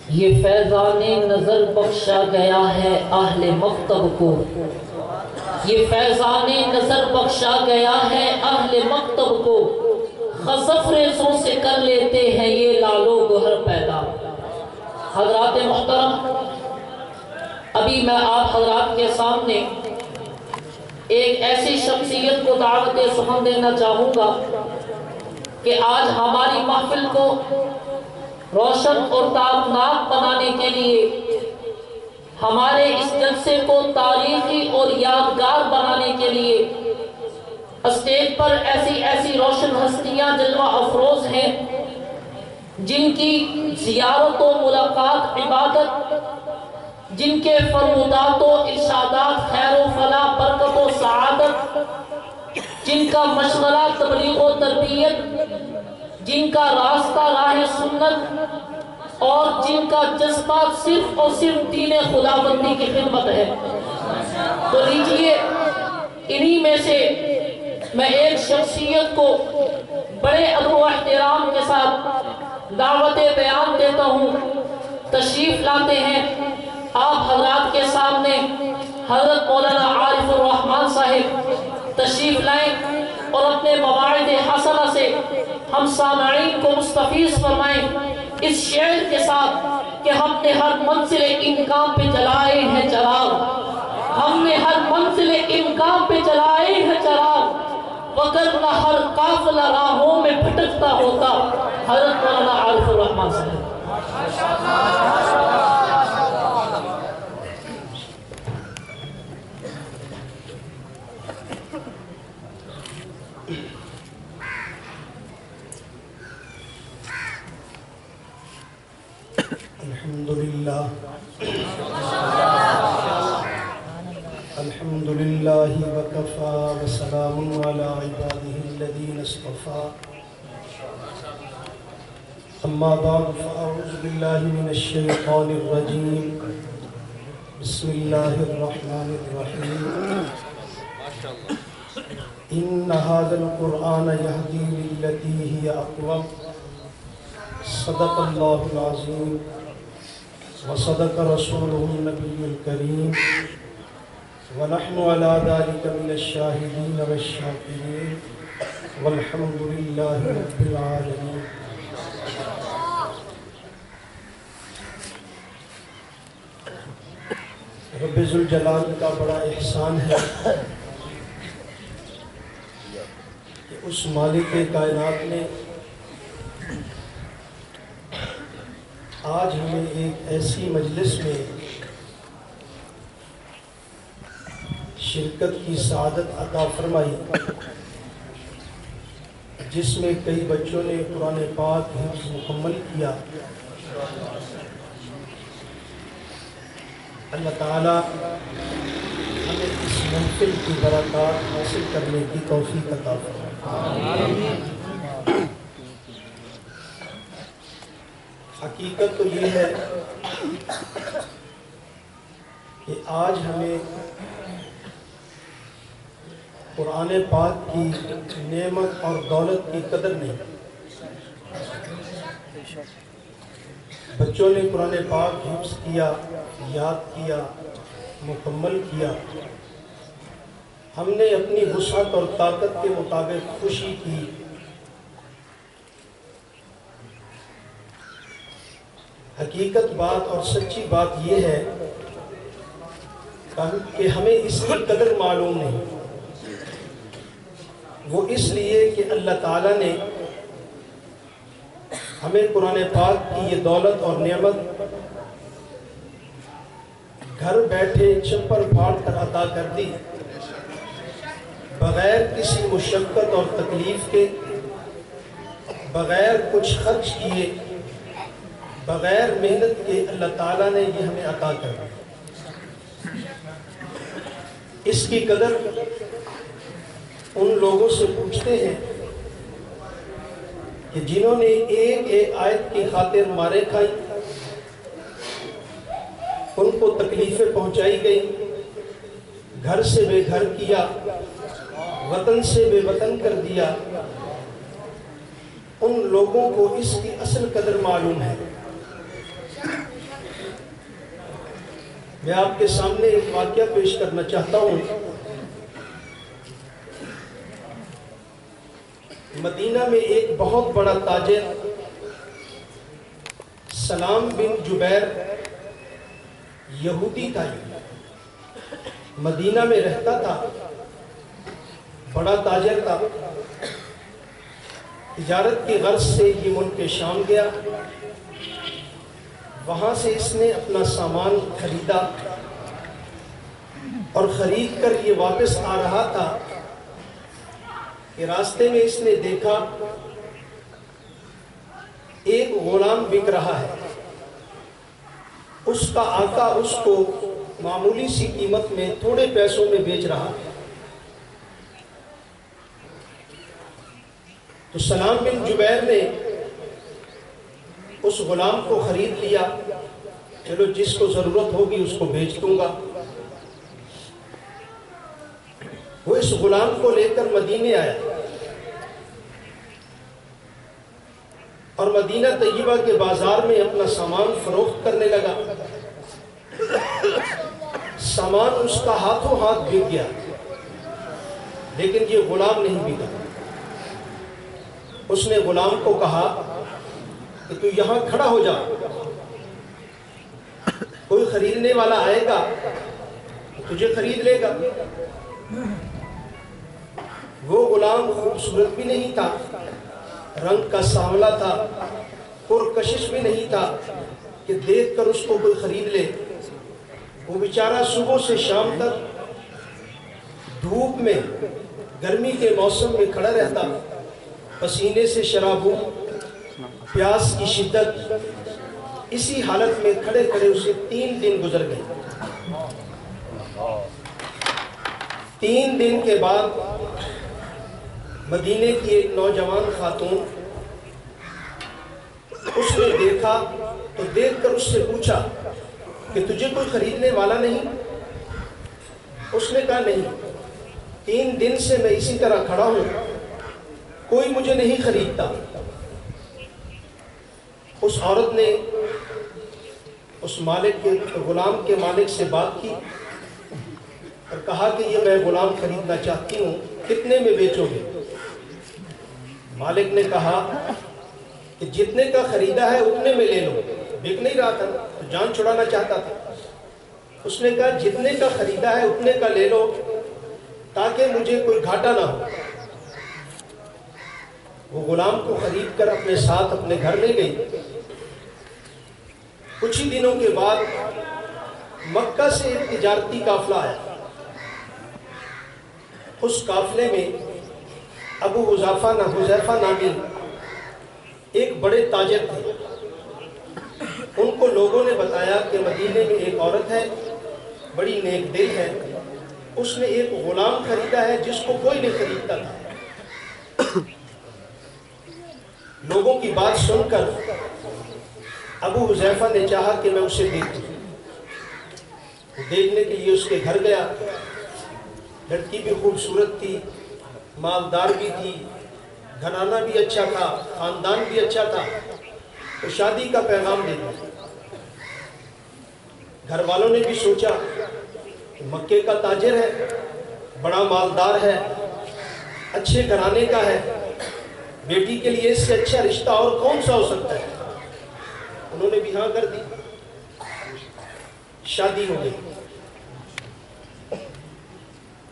یہ فیضان نظر بخشا گیا ہے اہل مکتب کو، یہ فیضان نظر بخشا گیا ہے اہل مکتب کو، خزف ریزوں سے کر لیتے ہیں یہ لالو گہر پیدا۔ حضرات محترم، ابھی میں آپ حضرات کے سامنے ایک ایسی شخصیت کو دعوت سخن دینا چاہوں گا کہ آج ہماری محفل کو روشن اور تابناک بنانے کے لیے، ہمارے اس جلسے کو تاریخی اور یادگار بنانے کے لیے اسٹیج پر ایسی روشن ہستیاں جلوہ افروز ہیں جن کی زیارت و ملاقات عبادت، جن کے فرمودات و ارشادات خیر و فلاح برکت و سعادت، جن کا مشغلہ تبلیغ و تربیت، جن کا راستہ راہ سنت، اور جن کا جذبہ صرف اور صرف دین خداوندی کی خدمت ہے۔ تو لیجئے انہی میں سے میں ایک شخصیت کو بڑے ادب و احترام کے ساتھ دعوت بیان دیتا ہوں۔ تشریف لاتے ہیں آپ حضرات کے سامنے حضرت مولانا عارف الرحمن صاحب تشریف لائیں اور اپنے مواعظ حسنہ سے ہم سامعین کو مستفیض فرمائیں اس شعر کے ساتھ کہ ہم نے ہر منزل امکان پہ جلائے ہیں چراغ، ہم نے ہر منزل امکان پہ جلائے ہیں چراغ، وگرنہ ہر قافلہ راہوں میں بھٹکتا ہوتا۔ حضرت مولانا عارف الرحمن صاحب۔ الحمدللہ وکفا وسلام علی عبادہ الذین اصطفا، اما بعد فاعوذ باللہ من الشیطان الرجیم، بسم اللہ الرحمن الرحیم، ان ھذا القرآن یہدی للتی ہی اقوم، صدق اللہ العظیم وصدق رسولہ النبی الکریم، ونحن على ذلك من الشاهدين والشاكرين والحمد لله رب العالمين۔ رب ذوالجلال کا بڑا احسان ہے کہ اس مالک کائنات نے آج ہمیں ایک ایسی مجلس میں شرکت کی سعادت عطا فرمائی جس میں کئی بچوں نے قرآن پاک حفظ مکمل کیا۔ اللہ تعالیٰ ہمیں اس محفل کی برکات حاصل کرنے کی توفیق عطا فرمائے۔ حقیقت تو یہ ہے کہ آج ہمیں قرآن پاک کی نعمت اور دولت کی قدر نہیں۔ بچوں نے قرآن پاک حفظ کیا، یاد کیا، مکمل کیا، ہم نے اپنی وسعت اور طاقت کے مطابق خوشی کی۔ حقیقت بات اور سچی بات یہ ہے کہ ہمیں اس کی قدر معلوم نہیں۔ وہ اس لیے کہ اللہ تعالیٰ نے ہمیں قرآن پاک کی یہ دولت اور نعمت گھر بیٹھے چھپر پھاڑ کر عطا کر دی، بغیر کسی مشقت اور تکلیف کے، بغیر کچھ خرچ کیے، بغیر محنت کے اللہ تعالیٰ نے یہ ہمیں عطا کر دی۔ اس کی قدر ان لوگوں سے پوچھتے ہیں کہ جنہوں نے ایک ایک آیت کی خاطر مارے کھائی، ان کو تکلیفیں پہنچائی گئی، گھر سے بے گھر کیا، وطن سے بے وطن کر دیا، ان لوگوں کو اس کی اصل قدر معلوم ہے۔ میں آپ کے سامنے ایک واقعہ پیش کرنا چاہتا ہوں۔ مدینہ میں ایک بہت بڑا تاجر سلام بن جبیر یہودی تھا، مدینہ میں رہتا تھا، بڑا تاجر تھا۔ تجارت کی غرض سے یہ ملک شام گیا، وہاں سے اس نے اپنا سامان خریدا اور خرید کر یہ واپس آ رہا تھا کہ راستے میں اس نے دیکھا ایک غلام بک رہا ہے، اس کا آقا اس کو معمولی سی قیمت میں تھوڑے پیسوں میں بیچ رہا ہے۔ تو سلام بن جبیر نے اس غلام کو خرید لیا، چلو جس کو ضرورت ہوگی اس کو بیچ دوں گا۔ وہ اس غلام کو لے کر مدینے آیا اور مدینہ طیبہ کے بازار میں اپنا سامان فروخت کرنے لگا۔ سامان اس کا ہاتھوں ہاتھ بک گیا، لیکن یہ غلام نہیں بکا۔ اس نے غلام کو کہا کہ تو یہاں کھڑا ہو جا، کوئی خریدنے والا آئے گا تجھے خرید لے گا۔ وہ غلام خوبصورت بھی نہیں تھا، رنگ کا سانولا تھا، پرکشش بھی نہیں تھا کہ دیکھ کر اس کو کوئی خرید لے۔ وہ بیچارہ صبح سے شام تک دھوپ میں، گرمی کے موسم میں کھڑا رہتا، پسینے سے شرابوں، پیاس کی شدت، اسی حالت میں کھڑے کھڑے اسے 3 دن گزر گئے۔ 3 دن کے بعد مدینے کی ایک نوجوان خاتون اس نے دیکھا تو دیکھ کر اس سے پوچھا کہ تجھے کوئی خریدنے والا نہیں؟ اس نے کہا نہیں، 3 دن سے میں اسی طرح کھڑا ہوں، کوئی مجھے نہیں خریدتا۔ اس عورت نے اس مالک کے غلام کے مالک سے بات کی اور کہا کہ یہ میں غلام خریدنا چاہتی ہوں، کتنے میں بیچو گے؟ مالک نے کہا کہ جتنے کا خریدا ہے اتنے میں لے لو۔ بک نہیں رہا تھا، جان چھڑانا چاہتا تھا۔ اس نے کہا جتنے کا خریدا ہے اتنے کا لے لو تاکہ مجھے کوئی گھاٹا نہ ہو۔ وہ غلام کو خرید کر اپنے ساتھ اپنے گھر لے گئی۔ کچھ ہی دنوں کے بعد مکہ سے ایک تجارتی قافلہ آیا۔ اس قافلے میں ابو حذیفہ نامی ایک بڑے تاجر تھے۔ ان کو لوگوں نے بتایا کہ مدینے میں ایک عورت ہے، بڑی نیک دل ہے، اس نے ایک غلام خریدا ہے جس کو کوئی نہیں خریدتا تھا۔ لوگوں کی بات سن کر ابو حذیفہ نے چاہا کہ میں اسے دیکھوں۔ دیکھنے کے لیے اس کے گھر گیا۔ لڑکی بھی خوبصورت تھی، مالدار بھی تھی، گھرانہ بھی اچھا تھا، خاندان بھی اچھا تھا، تو شادی کا پیغام دے دیا۔ گھر والوں نے بھی سوچا کہ مکے کا تاجر ہے، بڑا مالدار ہے، اچھے گھرانے کا ہے، بیٹی کے لیے اس سے اچھا رشتہ اور کون سا ہو سکتا ہے؟ انہوں نے بھی ہاں کر دی، شادی ہو گئی۔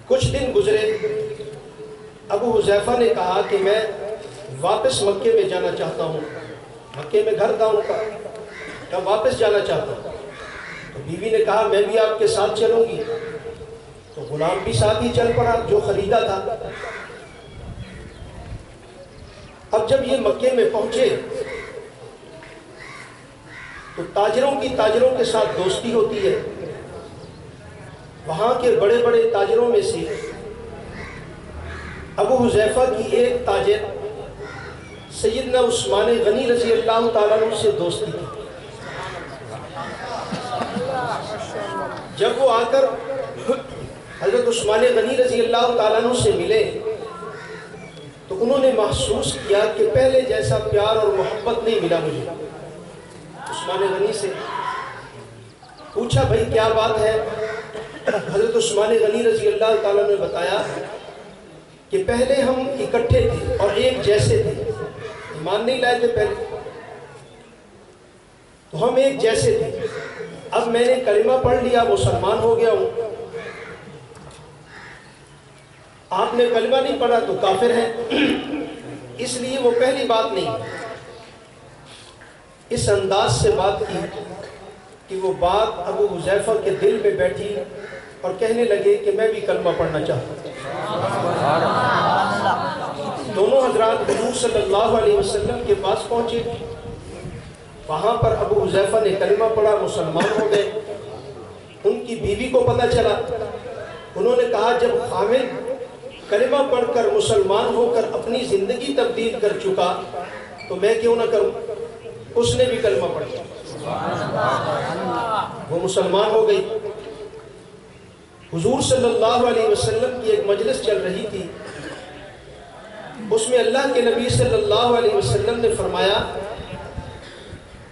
کچھ دن گزرے، ابو حذیفہ نے کہا کہ میں واپس مکے میں جانا چاہتا ہوں، مکے میں گھر تھا ان کا، میں واپس جانا چاہتا ہوں۔ تو بیوی نے کہا میں بھی آپ کے ساتھ چلوں گی۔ تو غلام بھی ساتھ ہی چل پڑا جو خریدا تھا۔ اب جب یہ مکے میں پہنچے تو تاجروں کے ساتھ دوستی ہوتی ہے۔ وہاں کے بڑے بڑے تاجروں میں سے ابو حذیفہ کی ایک تاجر سیدنا عثمان غنی رضی اللہ تعالیٰ عنہ سے دوستی تھی۔ جب وہ آ کر حضرت عثمان غنی رضی اللہ تعالیٰ عنہ سے ملے تو انہوں نے محسوس کیا کہ پہلے جیسا پیار اور محبت نہیں ملا مجھے عثمان غنی سے۔ پوچھا بھائی کیا بات ہے؟ حضرت عثمان غنی رضی اللہ تعالیٰ نے بتایا کہ پہلے ہم اکٹھے تھے اور ایک جیسے تھے، ایمان نہیں لائے تھے پہلے، تو ہم ایک جیسے تھے، اب میں نے کلمہ پڑھ لیا، مسلمان ہو گیا ہوں، آپ نے کلمہ نہیں پڑھا تو کافر ہے، اس لیے وہ پہلی بات نہیں۔ اس انداز سے بات کی کہ وہ بات ابو حذیفہ کے دل میں بیٹھی اور کہنے لگے کہ میں بھی کلمہ پڑھنا چاہتا ہوں۔ دونوں حضرات حضور صلی اللہ علیہ وسلم کے پاس پہنچے، وہاں پر ابو حذیفہ نے کلمہ پڑھا، مسلمان ہو گئے۔ ان کی بیوی کو پتہ چلا، انہوں نے کہا جب حامد کلمہ پڑھ کر مسلمان ہو کر اپنی زندگی تبدیل کر چکا تو میں کیوں نہ کروں؟ اس نے بھی کلمہ پڑھا، وہ مسلمان ہو گئی۔ حضور صلی اللہ علیہ وسلم کی ایک مجلس چل رہی تھی، اس میں اللہ کے نبی صلی اللہ علیہ وسلم نے فرمایا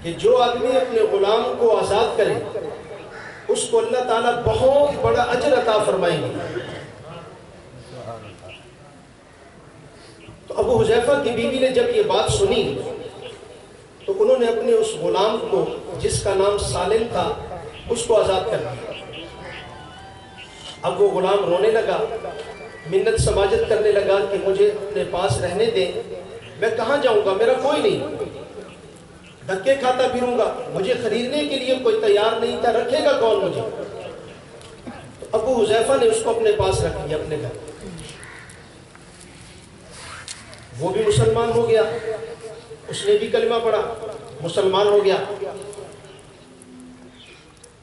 کہ جو آدمی اپنے غلام کو آزاد کرے اس کو اللہ تعالیٰ بہت بڑا اجر عطا فرمائیں گے۔ تو ابو حذیفہ کی بیوی نے جب یہ بات سنی تو انہوں نے اپنے اس غلام کو جس کا نام سالم تھا اس کو آزاد کر دیا۔ اب وہ غلام رونے لگا، منت سماجت کرنے لگا کہ مجھے اپنے پاس رہنے دیں، میں کہاں جاؤں گا، میرا کوئی نہیں، دھکے کھاتا پھروں گا، مجھے خریدنے کے لیے کوئی تیار نہیں تھا، رکھے گا کون مجھے؟ تو ابو حذیفہ نے اس کو اپنے پاس رکھ لیا اپنے گھر، وہ بھی مسلمان ہو گیا، اس نے بھی کلمہ پڑھا، مسلمان ہو گیا،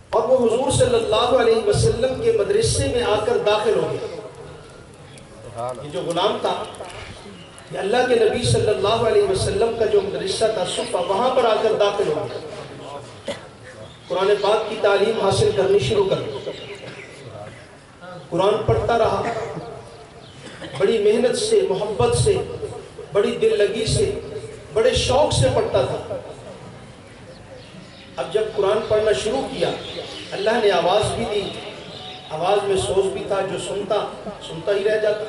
اور وہ حضور صلی اللہ علیہ وسلم کے مدرسے میں آ کر داخل ہو گیا۔ یہ جو غلام تھا یہ اللہ کے نبی صلی اللہ علیہ وسلم کا جو مدرسہ تھا صفہ، وہاں پر آ کر داخل ہو گیا، قرآن پاک کی تعلیم حاصل کرنی شروع کر دی، قرآن پڑھتا رہا، بڑی محنت سے، محبت سے، بڑی دل لگی سے، بڑے شوق سے پڑھتا تھا۔ اب جب قرآن پڑھنا شروع کیا اللہ نے آواز بھی دی، آواز میں سوز بھی تھا، جو سنتا ہی رہ جاتا۔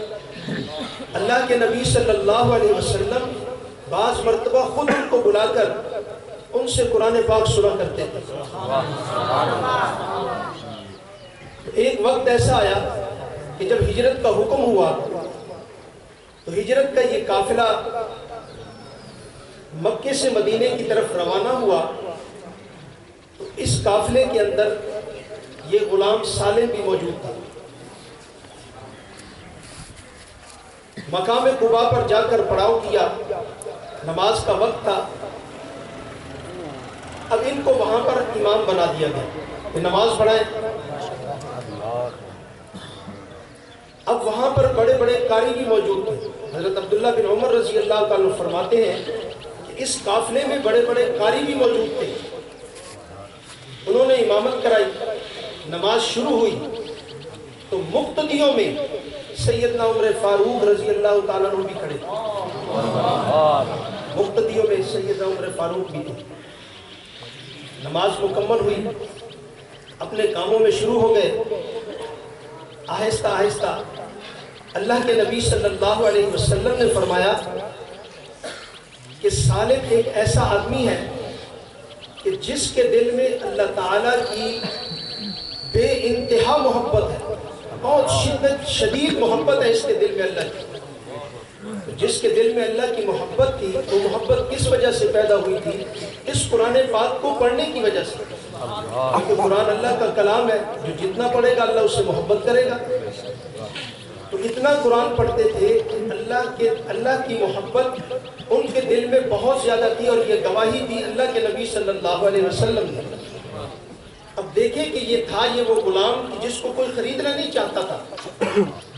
اللہ کے نبی صلی اللہ علیہ وسلم بعض مرتبہ خود ان کو بلا کر ان سے قرآن پاک سنا کرتے تھے۔ ایک وقت ایسا آیا کہ جب ہجرت کا حکم ہوا تو ہجرت کا یہ قافلہ مکے سے مدینے کی طرف روانہ ہوا، تو اس قافلے کے اندر یہ غلام سالم بھی موجود تھا۔ مقام قباء پر جا کر پڑاؤ کیا، نماز کا وقت تھا، اب ان کو وہاں پر امام بنا دیا گیا کہ نماز پڑھائیں۔ اب وہاں پر بڑے بڑے قاری بھی موجود تھے، حضرت عبداللہ بن عمر رضی اللہ تعالیٰ فرماتے ہیں کہ اس قافلے میں بڑے بڑے قاری بھی موجود تھے، انہوں نے امامت کرائی، نماز شروع ہوئی تو مقتدیوں میں سیدنا عمر فاروق رضی اللہ تعالیٰ عنہ بھی کھڑے تھے، مقتدیوں میں سیدنا عمر فاروق بھی تھے۔ نماز مکمل ہوئی، اپنے کاموں میں شروع ہو گئے، آہستہ آہستہ اللہ کے نبی صلی اللہ علیہ وسلم نے فرمایا کہ سالم ایک ایسا آدمی ہے کہ جس کے دل میں اللہ تعالیٰ کی بے انتہا محبت ہے، بہت شدید محبت ہے اس کے دل میں اللہ کی۔ جس کے دل میں اللہ کی محبت تھی وہ محبت کس وجہ سے پیدا ہوئی تھی؟ اس قرآن پاک کو پڑھنے کی وجہ سے، کیونکہ قرآن اللہ کا کلام ہے، جو جتنا پڑھے گا اللہ اس سے محبت کرے گا۔ تو اتنا قرآن پڑھتے تھے کہ اللہ کی محبت ان کے دل میں بہت زیادہ تھی، اور یہ گواہی دی اللہ کے نبی صلی اللہ علیہ وسلم نے۔ اب دیکھیں کہ یہ تھا یہ وہ غلام جس کو کوئی خریدنا نہیں چاہتا تھا،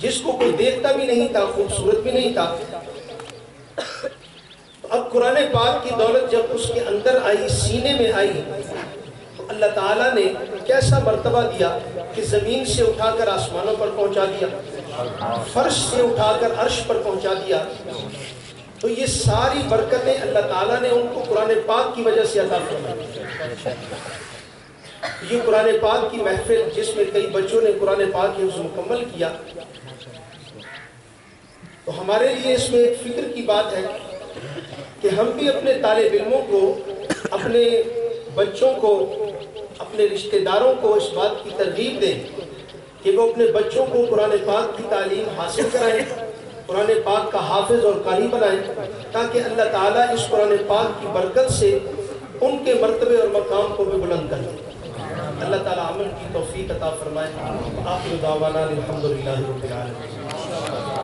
جس کو کوئی دیکھتا بھی نہیں تھا، خوبصورت بھی نہیں تھا۔ اب قرآن پاک کی دولت جب اس کے اندر آئی، سینے میں آئی، تو اللہ تعالیٰ نے کیسا مرتبہ دیا کہ زمین سے اٹھا کر آسمانوں پر پہنچا دیا، فرش سے اٹھا کر عرش پر پہنچا دیا۔ تو یہ ساری برکتیں اللہ تعالیٰ نے ان کو قرآن پاک کی وجہ سے عطا فرمائی۔ یہ قرآن پاک کی محفل جس میں کئی بچوں نے قرآن پاک کے حفظ مکمل کیا، تو ہمارے لیے اس میں ایک فکر کی بات ہے کہ ہم بھی اپنے طالب علموں کو، اپنے بچوں کو، اپنے رشتہ داروں کو اس بات کی ترغیب دیں کہ وہ اپنے بچوں کو قرآن پاک کی تعلیم حاصل کرائیں، قرآن پاک کا حافظ اور قاری بنائیں، تاکہ اللہ تعالیٰ اس قرآن پاک کی برکت سے ان کے مرتبے اور مقام کو بھی بلند کرے۔ اللہ تعالیٰ عمل کی توفیق عطا فرمائے۔ آخر دعوانا الحمدللہ رب العالمین۔